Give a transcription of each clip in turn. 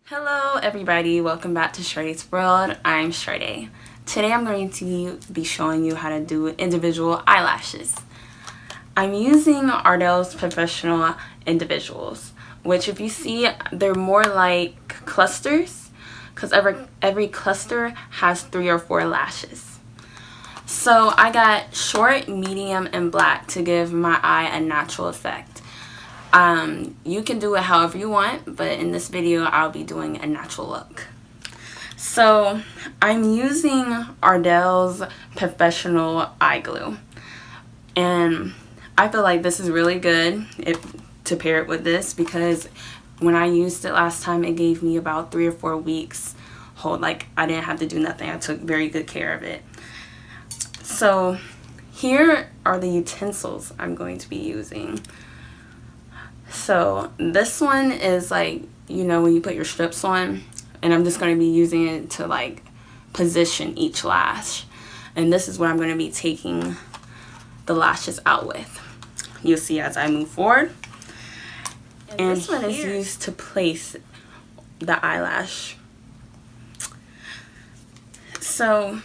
Hello everybody, welcome back to Sharde's World. I'm Sharde. Today I'm going to be showing you how to do individual eyelashes. I'm using Ardell's Professional Individuals, which if you see, they're more like clusters because every cluster has 3 or 4 lashes. So I got short, medium, and black to give my eye a natural effect. You can do it however you want, but in this video I'll be doing a natural look. So I'm using Ardell's Professional Eye Glue, and I feel like this is really good to pair it with this, because when I used it last time it gave me about 3 or 4 weeks hold. Like, I didn't have to do nothing. I took very good care of it. So here are the utensils I'm going to be using. So this one is like, you know, when you put your strips on, and I'm just going to be using it to like position each lash. And this is what I'm going to be taking the lashes out with. You'll see as I move forward. And this one is used to place the eyelash. So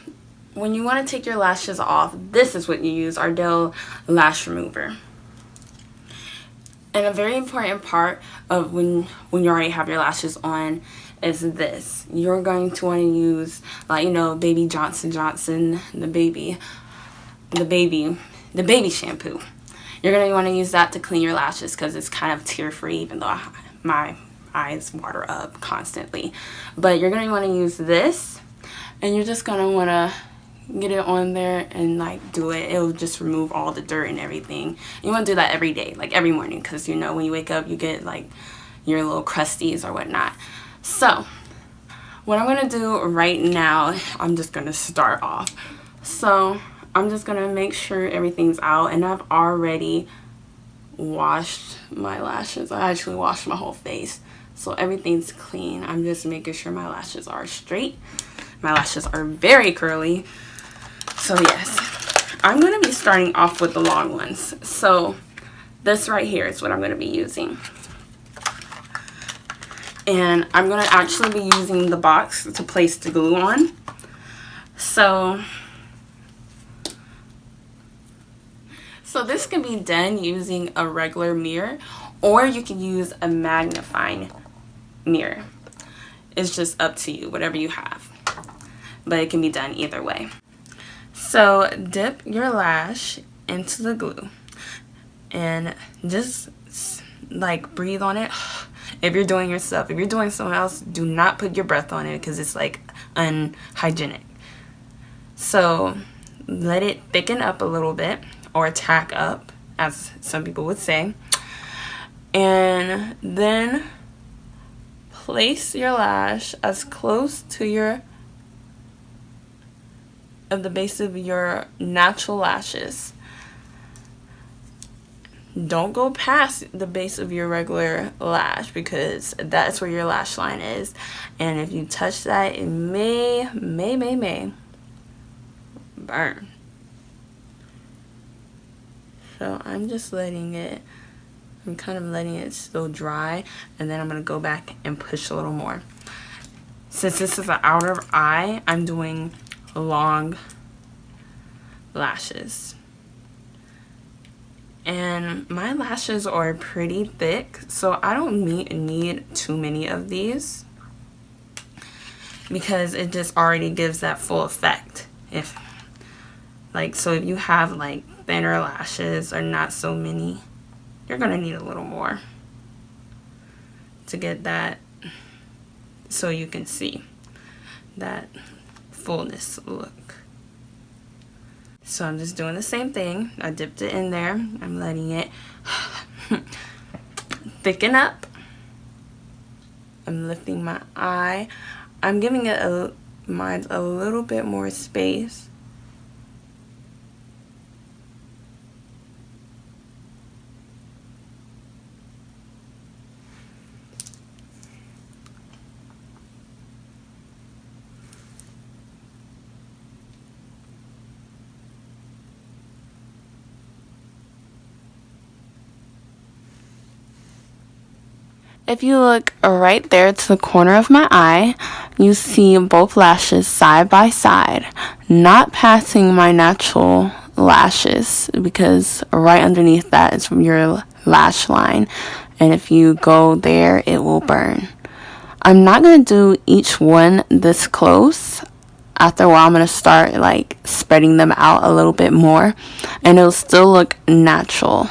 when you want to take your lashes off, this is what you use, Ardell Lash Remover. And a very important part of when you already have your lashes on is this. You're going to want to use, like, you know, Baby Johnson, the baby shampoo. You're going to want to use that to clean your lashes because it's kind of tear-free, even though my eyes water up constantly. But you're going to want to use this, and you're just going to want to get it on there and like do it. It'll just remove all the dirt and everything. You want to do that every day, like every morning, because you know when you wake up you get like your little crusties or whatnot. So what I'm going to do right now, I'm just going to start off. So I'm just going to make sure everything's out, and I've already washed my lashes. I actually washed my whole face, so everything's clean. I'm just making sure my lashes are straight. My lashes are very curly. So yes, I'm going to be starting off with the long ones. So this right here is what I'm going to be using. And I'm going to actually be using the box to place the glue on. So this can be done using a regular mirror, or you can use a magnifying mirror. It's just up to you, whatever you have. But it can be done either way. So dip your lash into the glue and just like breathe on it. If you're doing yourself, if you're doing someone else, do not put your breath on it because it's like unhygienic. So let it thicken up a little bit, or tack up, as some people would say. And then place your lash as close to the base of your natural lashes. Don't go past the base of your regular lash, because that's where your lash line is, and if you touch that, it may burn. So I'm just letting it, I'm kind of letting it still dry, and then I'm going to go back and push a little more. Since this is an outer eye, I'm doing long lashes. And my lashes are pretty thick, so I don't need too many of these, because it just already gives that full effect. So if you have like thinner lashes or not so many, you're gonna need a little more to get that, so you can see that fullness look. So I'm just doing the same thing. I dipped it in there. I'm letting it thicken up. I'm lifting my eye. I'm giving it a little bit more space. If you look right there to the corner of my eye, you see both lashes side by side, not passing my natural lashes, because right underneath that is your lash line, and if you go there, it will burn. I'm not going to do each one this close. After a while, I'm going to start like spreading them out a little bit more, and it'll still look natural.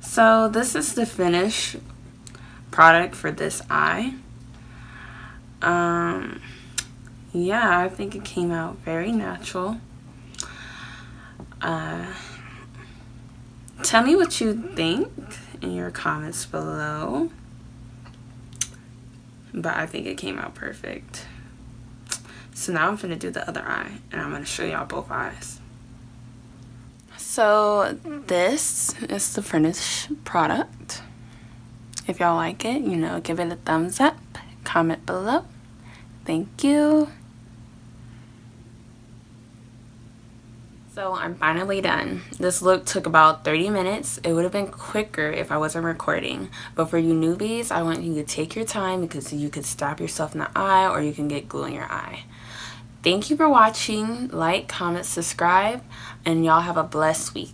So this is the finished product for this eye. Yeah, I think it came out very natural. Tell me what you think in your comments below. But I think it came out perfect. So now I'm gonna do the other eye, and I'm gonna show y'all both eyes. So this is the finished product. If y'all like it, you know, give it a thumbs up, comment below. Thank you. So I'm finally done. This look took about 30 minutes. It would have been quicker if I wasn't recording. But for you newbies, I want you to take your time because you could stab yourself in the eye or you can get glue in your eye. Thank you for watching. Like, comment, subscribe, and y'all have a blessed week.